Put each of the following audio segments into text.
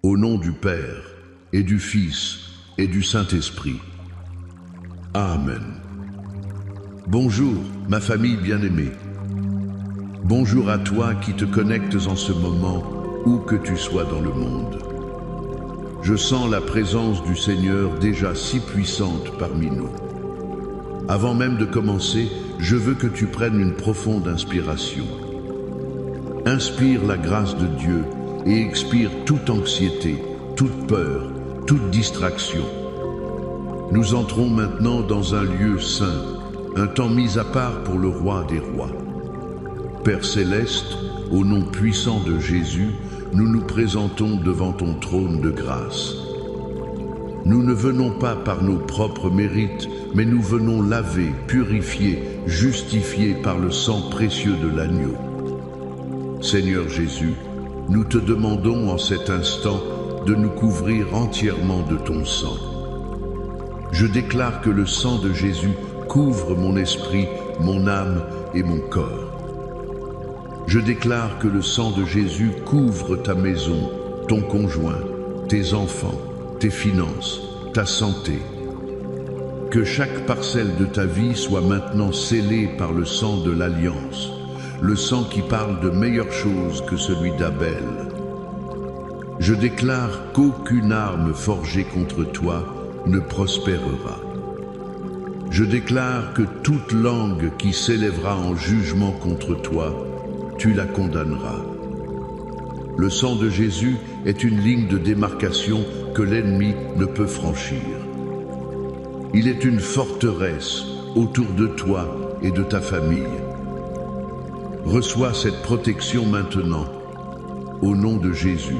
Au nom du Père, et du Fils, et du Saint-Esprit. Amen. Bonjour, ma famille bien-aimée. Bonjour à toi qui te connectes en ce moment, où que tu sois dans le monde. Je sens la présence du Seigneur déjà si puissante parmi nous. Avant même de commencer, je veux que tu prennes une profonde inspiration. Inspire la grâce de Dieu et expire toute anxiété, toute peur, toute distraction. Nous entrons maintenant dans un lieu saint, un temps mis à part pour le roi des rois. Père céleste, au nom puissant de Jésus, nous nous présentons devant ton trône de grâce. Nous ne venons pas par nos propres mérites, mais nous venons lavés, purifiés, justifiés par le sang précieux de l'agneau. Seigneur Jésus, nous te demandons en cet instant de nous couvrir entièrement de ton sang. Je déclare que le sang de Jésus couvre mon esprit, mon âme et mon corps. Je déclare que le sang de Jésus couvre ta maison, ton conjoint, tes enfants, tes finances, ta santé. Que chaque parcelle de ta vie soit maintenant scellée par le sang de l'Alliance, le sang qui parle de meilleures choses que celui d'Abel. Je déclare qu'aucune arme forgée contre toi ne prospérera. Je déclare que toute langue qui s'élèvera en jugement contre toi, tu la condamneras. Le sang de Jésus est une ligne de démarcation que l'ennemi ne peut franchir. Il est une forteresse autour de toi et de ta famille. Reçois cette protection maintenant, au nom de Jésus.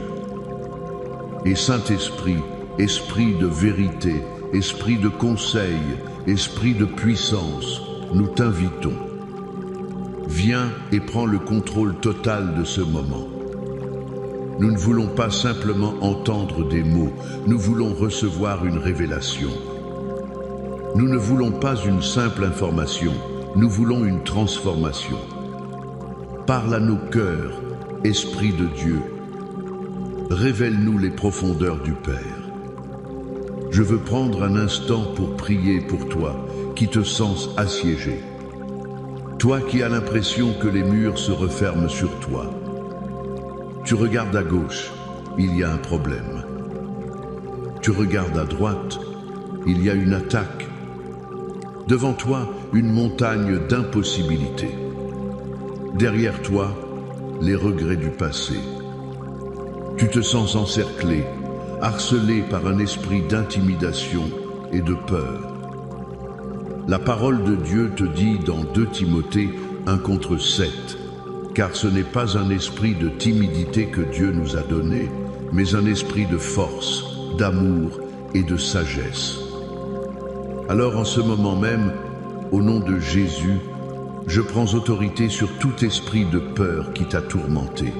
Et Saint-Esprit, Esprit de vérité, Esprit de conseil, Esprit de puissance, nous t'invitons. Viens et prends le contrôle total de ce moment. Nous ne voulons pas simplement entendre des mots, nous voulons recevoir une révélation. Nous ne voulons pas une simple information, nous voulons une transformation. Parle à nos cœurs, Esprit de Dieu. Révèle-nous les profondeurs du Père. Je veux prendre un instant pour prier pour toi, qui te sens assiégé. Toi qui as l'impression que les murs se referment sur toi. Tu regardes à gauche, il y a un problème. Tu regardes à droite, il y a une attaque. Devant toi, une montagne d'impossibilités. Derrière toi, les regrets du passé. Tu te sens encerclé, harcelé par un esprit d'intimidation et de peur. La parole de Dieu te dit dans 2 Timothée 1:7, car ce n'est pas un esprit de timidité que Dieu nous a donné, mais un esprit de force, d'amour et de sagesse. Alors en ce moment même, au nom de Jésus, je prends autorité sur tout esprit de peur qui t'a tourmenté.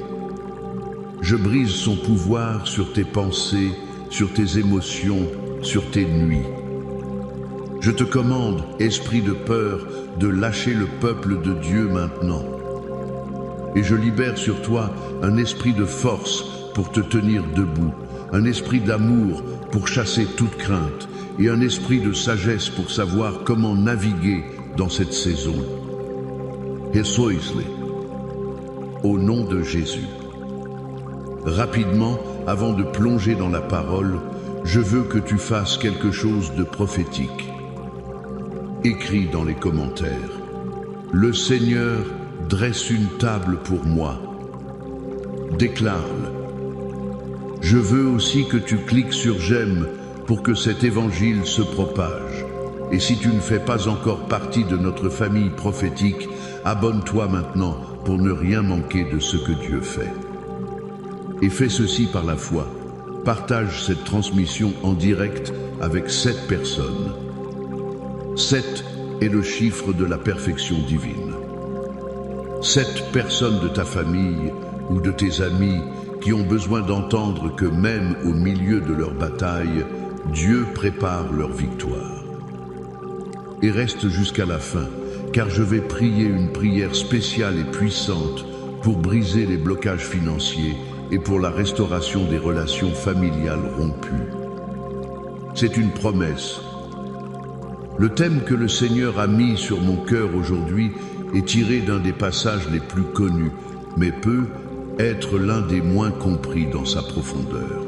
Je brise son pouvoir sur tes pensées, sur tes émotions, sur tes nuits. Je te commande, esprit de peur, de lâcher le peuple de Dieu maintenant. Et je libère sur toi un esprit de force pour te tenir debout, un esprit d'amour pour chasser toute crainte et un esprit de sagesse pour savoir comment naviguer dans cette saison. Au nom de Jésus. Rapidement, avant de plonger dans la parole, je veux que tu fasses quelque chose de prophétique. Écris dans les commentaires. Le Seigneur dresse une table pour moi. Déclare-le. Je veux aussi que tu cliques sur j'aime pour que cet évangile se propage. Et si tu ne fais pas encore partie de notre famille prophétique, abonne-toi maintenant pour ne rien manquer de ce que Dieu fait. Et fais ceci par la foi. Partage cette transmission en direct avec 7 personnes. 7 est le chiffre de la perfection divine. 7 personnes de ta famille ou de tes amis qui ont besoin d'entendre que même au milieu de leur bataille, Dieu prépare leur victoire. Et reste jusqu'à la fin, car je vais prier une prière spéciale et puissante pour briser les blocages financiers et pour la restauration des relations familiales rompues. C'est une promesse. Le thème que le Seigneur a mis sur mon cœur aujourd'hui est tiré d'un des passages les plus connus, mais peut être l'un des moins compris dans sa profondeur.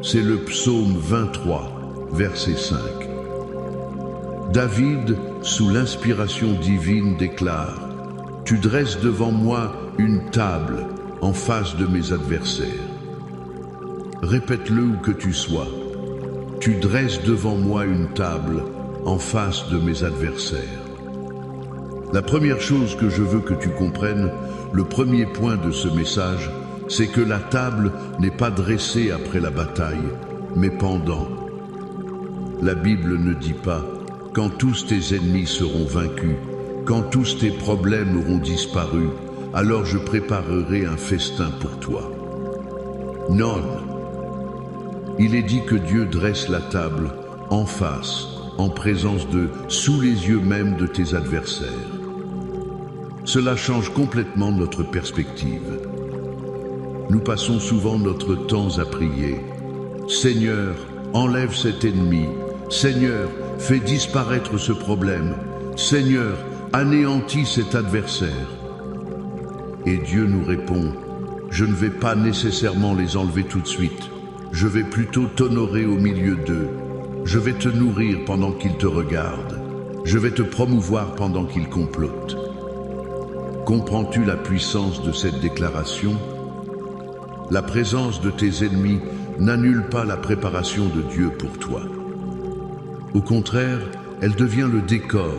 C'est le psaume 23, verset 5. David, sous l'inspiration divine, déclare « Tu dresses devant moi une table en face de mes adversaires. » Répète-le où que tu sois. Tu dresses devant moi une table en face de mes adversaires. La première chose que je veux que tu comprennes, le premier point de ce message, c'est que la table n'est pas dressée après la bataille, mais pendant. La Bible ne dit pas « quand tous tes ennemis seront vaincus, quand tous tes problèmes auront disparu, alors je préparerai un festin pour toi. » Non. Il est dit que Dieu dresse la table en face, en présence de, sous les yeux même de tes adversaires. Cela change complètement notre perspective. Nous passons souvent notre temps à prier. Seigneur, enlève cet ennemi. Seigneur, fais disparaître ce problème. Seigneur, anéantis cet adversaire. Et Dieu nous répond, je ne vais pas nécessairement les enlever tout de suite. Je vais plutôt t'honorer au milieu d'eux. Je vais te nourrir pendant qu'ils te regardent. Je vais te promouvoir pendant qu'ils complotent. Comprends-tu la puissance de cette déclaration? La présence de tes ennemis n'annule pas la préparation de Dieu pour toi. Au contraire, elle devient le décor,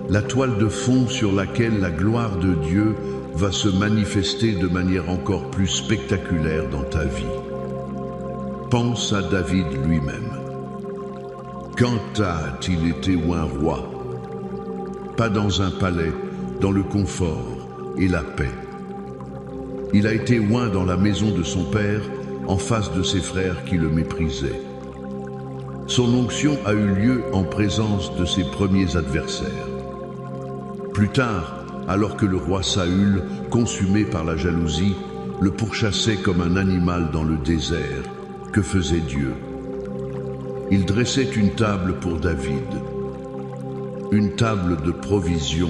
la toile de fond sur laquelle la gloire de Dieu va se manifester de manière encore plus spectaculaire dans ta vie. Pense à David lui-même. Quand a-t-il été oint roi? Pas dans un palais, dans le confort et la paix. Il a été oint dans la maison de son père, en face de ses frères qui le méprisaient. Son onction a eu lieu en présence de ses premiers adversaires. Plus tard, alors que le roi Saül, consumé par la jalousie, le pourchassait comme un animal dans le désert, que faisait Dieu? Il dressait une table pour David, une table de provision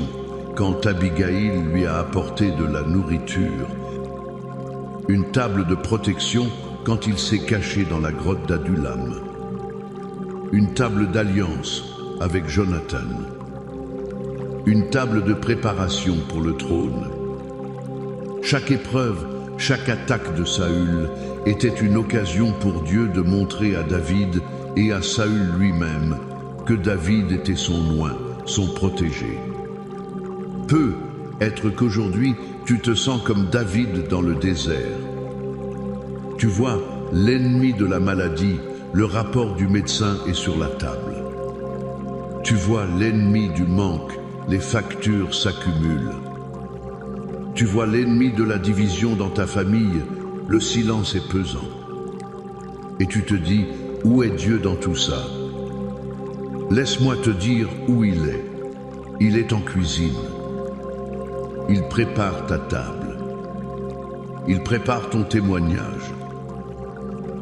quand Abigail lui a apporté de la nourriture, une table de protection quand il s'est caché dans la grotte d'Adullam, une table d'alliance avec Jonathan, une table de préparation pour le trône. Chaque épreuve, chaque attaque de Saül était une occasion pour Dieu de montrer à David et à Saül lui-même que David était son oint, son protégé. Peut être qu'aujourd'hui, tu te sens comme David dans le désert. Tu vois, l'ennemi de la maladie, le rapport du médecin est sur la table. Tu vois l'ennemi du manque, les factures s'accumulent. Tu vois l'ennemi de la division dans ta famille, le silence est pesant. Et tu te dis, où est Dieu dans tout ça? Laisse-moi te dire où il est. Il est en cuisine. Il prépare ta table. Il prépare ton témoignage.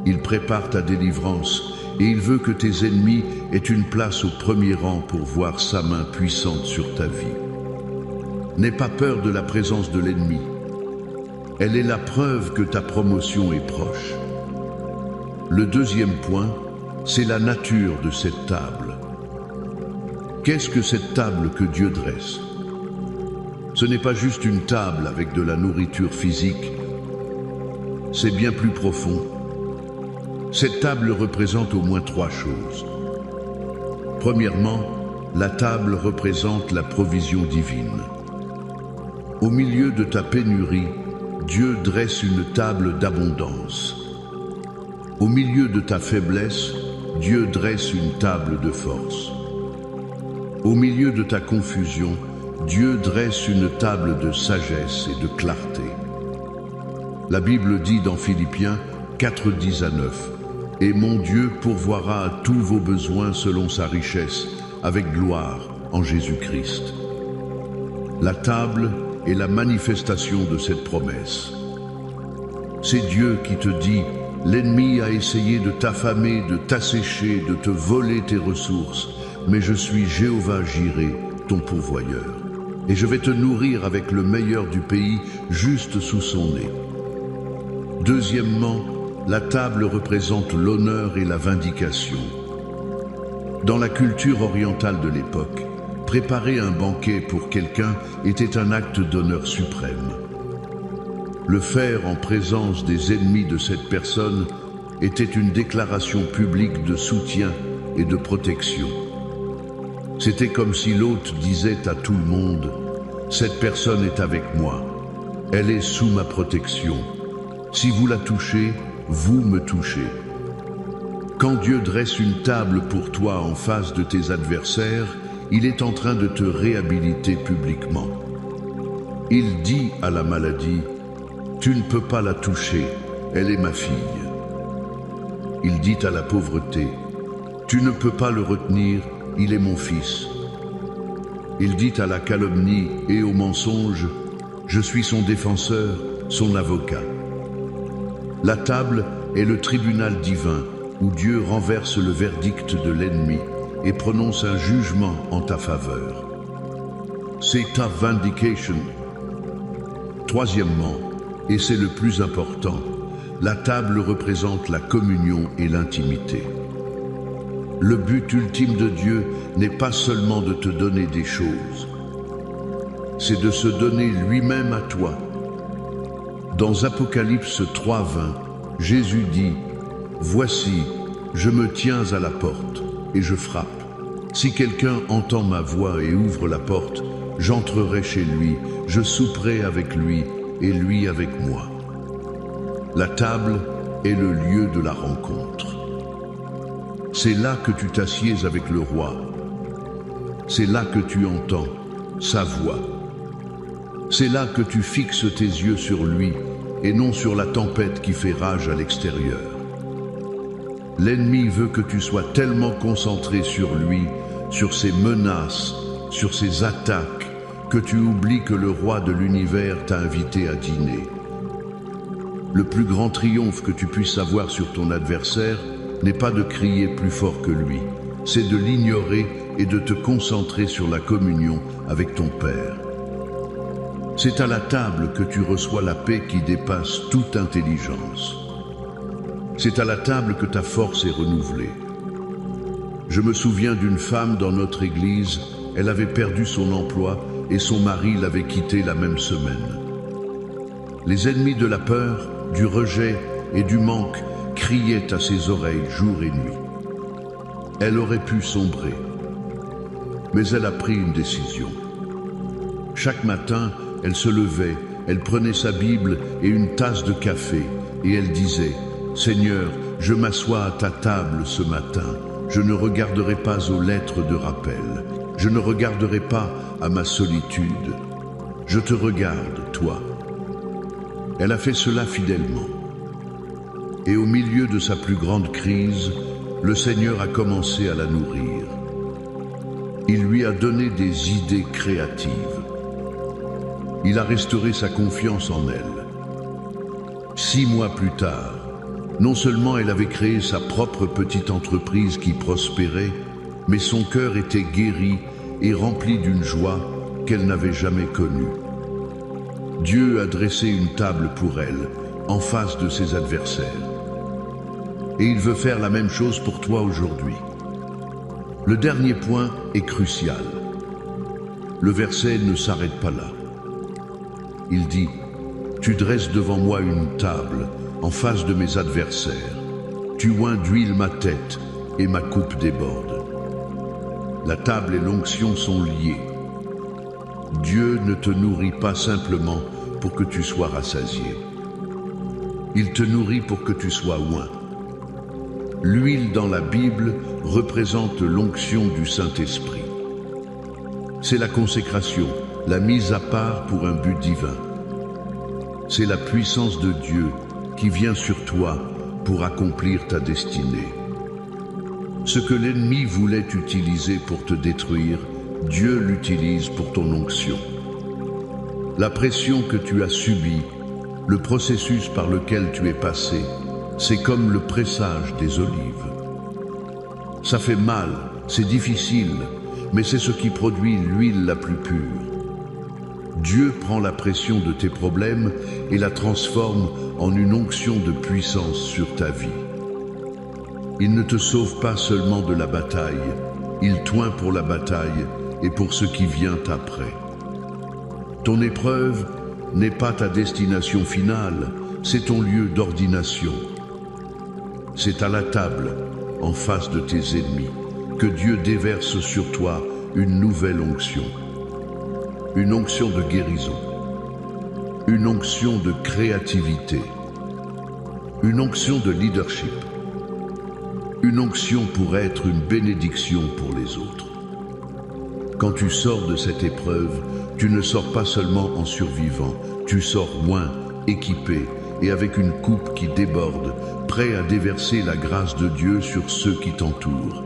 Il prépare ta délivrance et il veut que tes ennemis aient une place au premier rang pour voir sa main puissante sur ta vie. N'aie pas peur de la présence de l'ennemi. Elle est la preuve que ta promotion est proche. Le deuxième point, c'est la nature de cette table. Qu'est-ce que cette table que Dieu dresse? Ce n'est pas juste une table avec de la nourriture physique, c'est bien plus profond. Cette table représente au moins 3 choses. Premièrement, la table représente la provision divine. Au milieu de ta pénurie, Dieu dresse une table d'abondance. Au milieu de ta faiblesse, Dieu dresse une table de force. Au milieu de ta confusion, Dieu dresse une table de sagesse et de clarté. La Bible dit dans Philippiens 4:10-9, « Et mon Dieu pourvoira à tous vos besoins selon sa richesse, avec gloire en Jésus-Christ. » La table est la manifestation de cette promesse. C'est Dieu qui te dit, l'ennemi a essayé de t'affamer, de t'assécher, de te voler tes ressources, mais je suis Jéhovah Jireh, ton pourvoyeur. Et je vais te nourrir avec le meilleur du pays, juste sous son nez. Deuxièmement, la table représente l'honneur et la vindication. Dans la culture orientale de l'époque, préparer un banquet pour quelqu'un était un acte d'honneur suprême. Le faire en présence des ennemis de cette personne était une déclaration publique de soutien et de protection. C'était comme si l'hôte disait à tout le monde, « Cette personne est avec moi, elle est sous ma protection. Si vous la touchez, vous me touchez. » Quand Dieu dresse une table pour toi en face de tes adversaires, il est en train de te réhabiliter publiquement. Il dit à la maladie, « Tu ne peux pas la toucher, elle est ma fille. » Il dit à la pauvreté, « Tu ne peux pas le retenir, il est mon fils. » Il dit à la calomnie et au mensonge, « Je suis son défenseur, son avocat. » La table est le tribunal divin où Dieu renverse le verdict de l'ennemi et prononce un jugement en ta faveur. C'est ta vindication. Troisièmement, et c'est le plus important, la table représente la communion et l'intimité. Le but ultime de Dieu n'est pas seulement de te donner des choses, c'est de se donner lui-même à toi. Dans Apocalypse 3:20, Jésus dit, « Voici, je me tiens à la porte et je frappe. Si quelqu'un entend ma voix et ouvre la porte, j'entrerai chez lui, je souperai avec lui et lui avec moi. » La table est le lieu de la rencontre. C'est là que tu t'assieds avec le roi. C'est là que tu entends sa voix. C'est là que tu fixes tes yeux sur lui et non sur la tempête qui fait rage à l'extérieur. L'ennemi veut que tu sois tellement concentré sur lui, sur ses menaces, sur ses attaques, que tu oublies que le roi de l'univers t'a invité à dîner. Le plus grand triomphe que tu puisses avoir sur ton adversaire n'est pas de crier plus fort que lui, c'est de l'ignorer et de te concentrer sur la communion avec ton Père. C'est à la table que tu reçois la paix qui dépasse toute intelligence. C'est à la table que ta force est renouvelée. Je me souviens d'une femme dans notre église, elle avait perdu son emploi et son mari l'avait quittée la même semaine. Les ennemis de la peur, du rejet et du manque criaient à ses oreilles jour et nuit. Elle aurait pu sombrer, mais elle a pris une décision. Chaque matin, elle se levait, elle prenait sa Bible et une tasse de café, et elle disait, « Seigneur, je m'assois à ta table ce matin, je ne regarderai pas aux lettres de rappel, je ne regarderai pas à ma solitude, je te regarde, toi. » Elle a fait cela fidèlement. Et au milieu de sa plus grande crise, le Seigneur a commencé à la nourrir. Il lui a donné des idées créatives. Il a restauré sa confiance en elle. 6 mois plus tard, non seulement elle avait créé sa propre petite entreprise qui prospérait, mais son cœur était guéri et rempli d'une joie qu'elle n'avait jamais connue. Dieu a dressé une table pour elle, en face de ses adversaires. Et il veut faire la même chose pour toi aujourd'hui. Le dernier point est crucial. Le verset ne s'arrête pas là. Il dit, « Tu dresses devant moi une table en face de mes adversaires. Tu oins d'huile ma tête et ma coupe déborde. » La table et l'onction sont liées. Dieu ne te nourrit pas simplement pour que tu sois rassasié. Il te nourrit pour que tu sois oint. L'huile dans la Bible représente l'onction du Saint-Esprit. C'est la consécration, la mise à part pour un but divin. C'est la puissance de Dieu qui vient sur toi pour accomplir ta destinée. Ce que l'ennemi voulait utiliser pour te détruire, Dieu l'utilise pour ton onction. La pression que tu as subie, Le processus par lequel tu es passé, c'est comme le pressage des olives. Ça fait mal, c'est difficile, mais c'est ce qui produit l'huile la plus pure. Dieu prend la pression de tes problèmes et la transforme en une onction de puissance sur ta vie. Il ne te sauve pas seulement de la bataille, il t'oint pour la bataille et pour ce qui vient après. Ton épreuve n'est pas ta destination finale, c'est ton lieu d'ordination. C'est à la table, en face de tes ennemis, que Dieu déverse sur toi une nouvelle onction. Une onction de guérison, une onction de créativité, une onction de leadership, une onction pour être une bénédiction pour les autres. Quand tu sors de cette épreuve, tu ne sors pas seulement en survivant, tu sors moins, équipé et avec une coupe qui déborde, prêt à déverser la grâce de Dieu sur ceux qui t'entourent.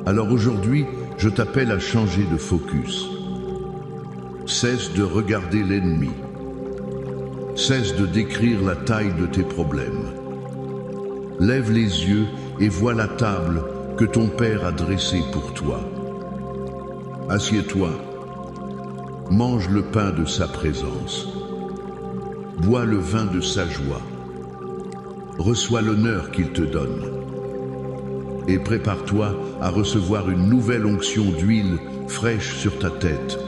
Alors aujourd'hui, je t'appelle à changer de focus. Cesse de regarder l'ennemi. Cesse de décrire la taille de tes problèmes. Lève les yeux et vois la table que ton Père a dressée pour toi. Assieds-toi. Mange le pain de sa présence. Bois le vin de sa joie. Reçois l'honneur qu'il te donne. Et prépare-toi à recevoir une nouvelle onction d'huile fraîche sur ta tête.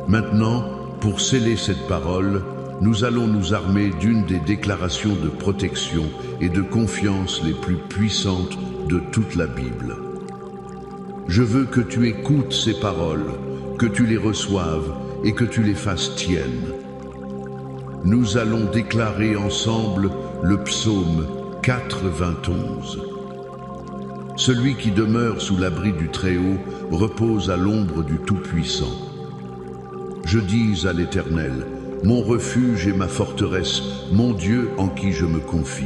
Maintenant, pour sceller cette parole, nous allons nous armer d'une des déclarations de protection et de confiance les plus puissantes de toute la Bible. Je veux que tu écoutes ces paroles, que tu les reçoives et que tu les fasses tiennes. Nous allons déclarer ensemble le psaume 4:21. Celui qui demeure sous l'abri du Très-Haut repose à l'ombre du Tout-Puissant. Je dis à l'Éternel, mon refuge et ma forteresse, mon Dieu en qui je me confie.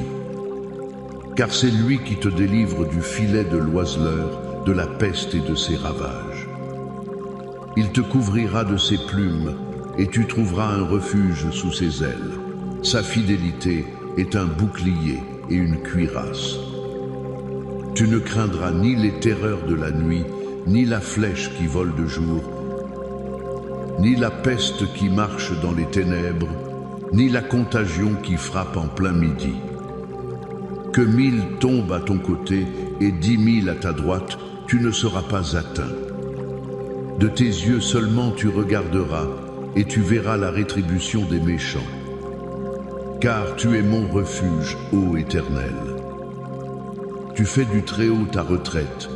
Car c'est lui qui te délivre du filet de l'oiseleur, de la peste et de ses ravages. Il te couvrira de ses plumes, et tu trouveras un refuge sous ses ailes. Sa fidélité est un bouclier et une cuirasse. Tu ne craindras ni les terreurs de la nuit, ni la flèche qui vole de jour, ni la peste qui marche dans les ténèbres, ni la contagion qui frappe en plein midi. Que 1000 tombent à ton côté et 10 000 à ta droite, tu ne seras pas atteint. De tes yeux seulement tu regarderas et tu verras la rétribution des méchants. Car tu es mon refuge, ô Éternel. Tu fais du Très-Haut ta retraite.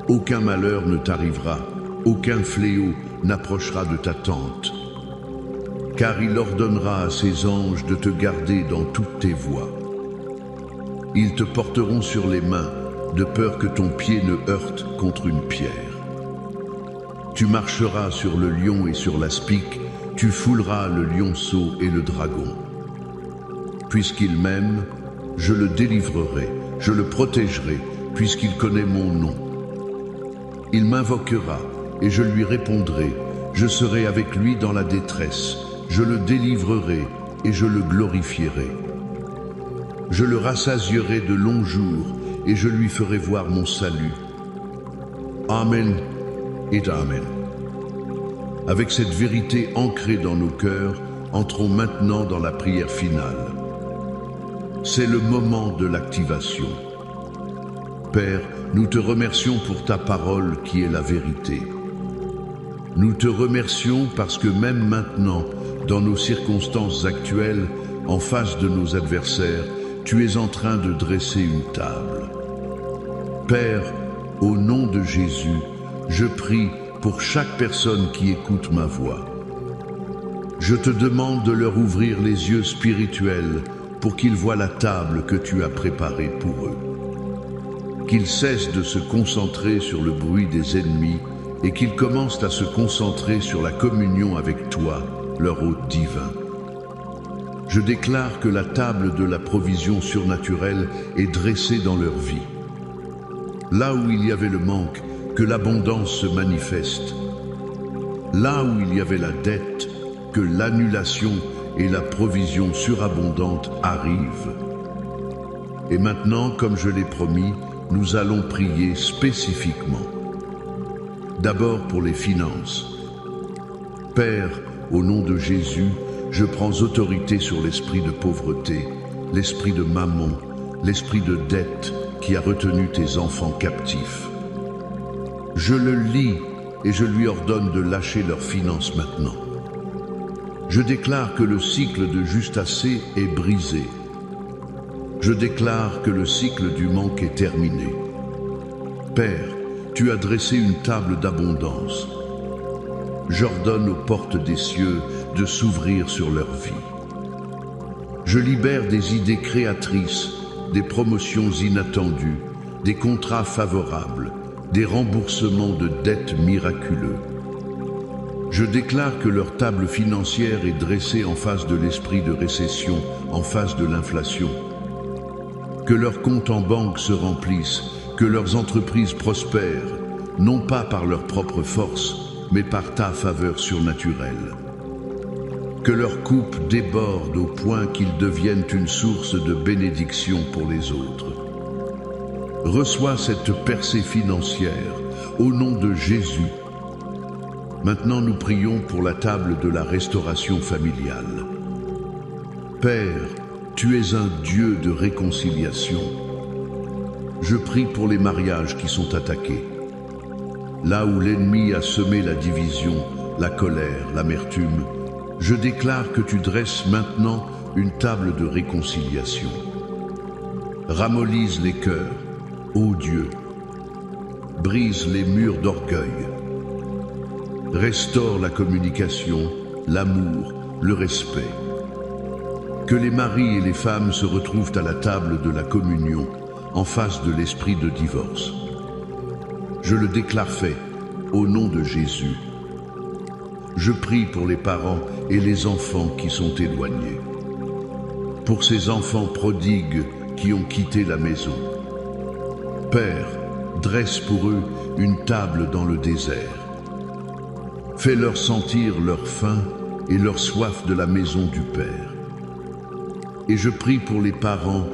Aucun malheur ne t'arrivera, aucun fléau n'approchera de ta tente. Car il ordonnera à ses anges de te garder dans toutes tes voies. Ils te porteront sur les mains, de peur que ton pied ne heurte contre une pierre. Tu marcheras sur le lion et sur l'aspic, tu fouleras le lionceau et le dragon. Puisqu'il m'aime, je le délivrerai, je le protégerai, puisqu'il connaît mon nom. Il m'invoquera, et je lui répondrai, je serai avec lui dans la détresse, je le délivrerai et je le glorifierai. Je le rassasierai de longs jours et je lui ferai voir mon salut. Amen et Amen. Avec cette vérité ancrée dans nos cœurs, entrons maintenant dans la prière finale. C'est le moment de l'activation. Père, nous te remercions pour ta parole qui est la vérité. Nous te remercions parce que même maintenant, dans nos circonstances actuelles, en face de nos adversaires, tu es en train de dresser une table. Père, au nom de Jésus, je prie pour chaque personne qui écoute ma voix. Je te demande de leur ouvrir les yeux spirituels pour qu'ils voient la table que tu as préparée pour eux. Qu'ils cessent de se concentrer sur le bruit des ennemis et qu'ils commencent à se concentrer sur la communion avec toi, leur hôte divin. Je déclare que la table de la provision surnaturelle est dressée dans leur vie. Là où il y avait le manque, que l'abondance se manifeste. Là où il y avait la dette, que l'annulation et la provision surabondante arrive. Et maintenant, comme je l'ai promis, nous allons prier spécifiquement. D'abord pour les finances. Père, au nom de Jésus, je prends autorité sur l'esprit de pauvreté, l'esprit de mammon, l'esprit de dette qui a retenu tes enfants captifs. Je le lis et je lui ordonne de lâcher leurs finances maintenant. Je déclare que le cycle de juste assez est brisé. Je déclare que le cycle du manque est terminé. Père, tu as dressé une table d'abondance. J'ordonne aux portes des cieux de s'ouvrir sur leur vie. Je libère des idées créatrices, des promotions inattendues, des contrats favorables, des remboursements de dettes miraculeux. Je déclare que leur table financière est dressée en face de l'esprit de récession, en face de l'inflation. Que leurs comptes en banque se remplissent, que leurs entreprises prospèrent, non pas par leur propre force, mais par ta faveur surnaturelle. Que leur coupe déborde au point qu'ils deviennent une source de bénédiction pour les autres. Reçois cette percée financière au nom de Jésus. Maintenant, nous prions pour la table de la restauration familiale. Père, tu es un Dieu de réconciliation. Je prie pour les mariages qui sont attaqués. Là où l'ennemi a semé la division, la colère, l'amertume, je déclare que tu dresses maintenant une table de réconciliation. Ramollise les cœurs, ô Dieu. Brise les murs d'orgueil. Restaure la communication, l'amour, le respect. Que les maris et les femmes se retrouvent à la table de la communion, en face de l'esprit de divorce. Je le déclare fait, au nom de Jésus. Je prie pour les parents et les enfants qui sont éloignés. Pour ces enfants prodigues qui ont quitté la maison. Père, dresse pour eux une table dans le désert. Fais-leur sentir leur faim et leur soif de la maison du Père. Et je prie pour les parents,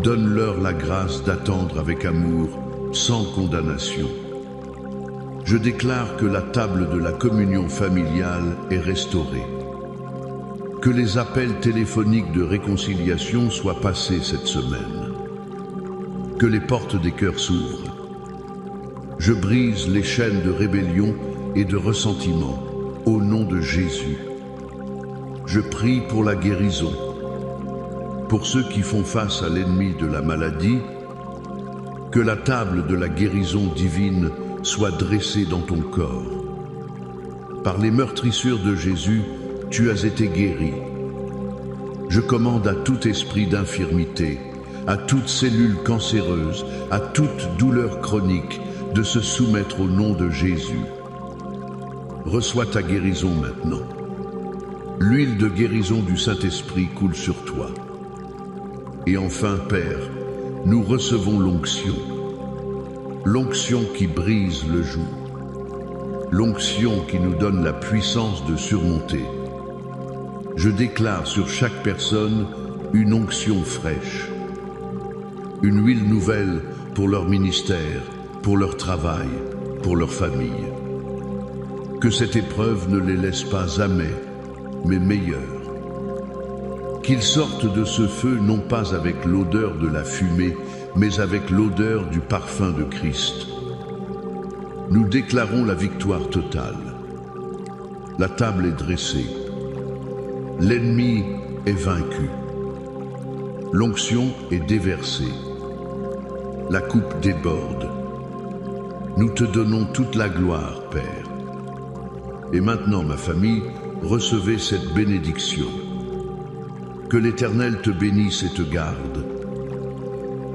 donne-leur la grâce d'attendre avec amour, sans condamnation. Je déclare que la table de la communion familiale est restaurée. Que les appels téléphoniques de réconciliation soient passés cette semaine. Que les portes des cœurs s'ouvrent. Je brise les chaînes de rébellion et de ressentiment au nom de Jésus. Je prie pour la guérison. Pour ceux qui font face à l'ennemi de la maladie, que la table de la guérison divine soit dressée dans ton corps. Par les meurtrissures de Jésus, tu as été guéri. Je commande à tout esprit d'infirmité, à toute cellule cancéreuse, à toute douleur chronique, de se soumettre au nom de Jésus. Reçois ta guérison maintenant. L'huile de guérison du Saint-Esprit coule sur toi. Et enfin, Père, nous recevons l'onction. L'onction qui brise le joug. L'onction qui nous donne la puissance de surmonter. Je déclare sur chaque personne une onction fraîche. Une huile nouvelle pour leur ministère, pour leur travail, pour leur famille. Que cette épreuve ne les laisse pas amers, mais meilleurs. Qu'ils sortent de ce feu non pas avec l'odeur de la fumée, mais avec l'odeur du parfum de Christ. Nous déclarons la victoire totale. La table est dressée. L'ennemi est vaincu. L'onction est déversée. La coupe déborde. Nous te donnons toute la gloire, Père. Et maintenant, ma famille, recevez cette bénédiction. Que l'Éternel te bénisse et te garde.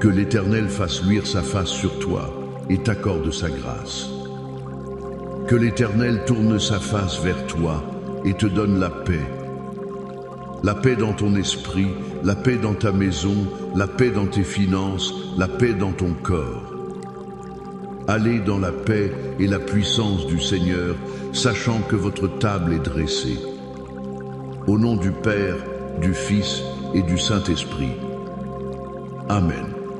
Que l'Éternel fasse luire sa face sur toi et t'accorde sa grâce. Que l'Éternel tourne sa face vers toi et te donne la paix. La paix dans ton esprit, la paix dans ta maison, la paix dans tes finances, la paix dans ton corps. Allez dans la paix et la puissance du Seigneur, sachant que votre table est dressée. Au nom du Père, du Fils et du Saint-Esprit. Amen.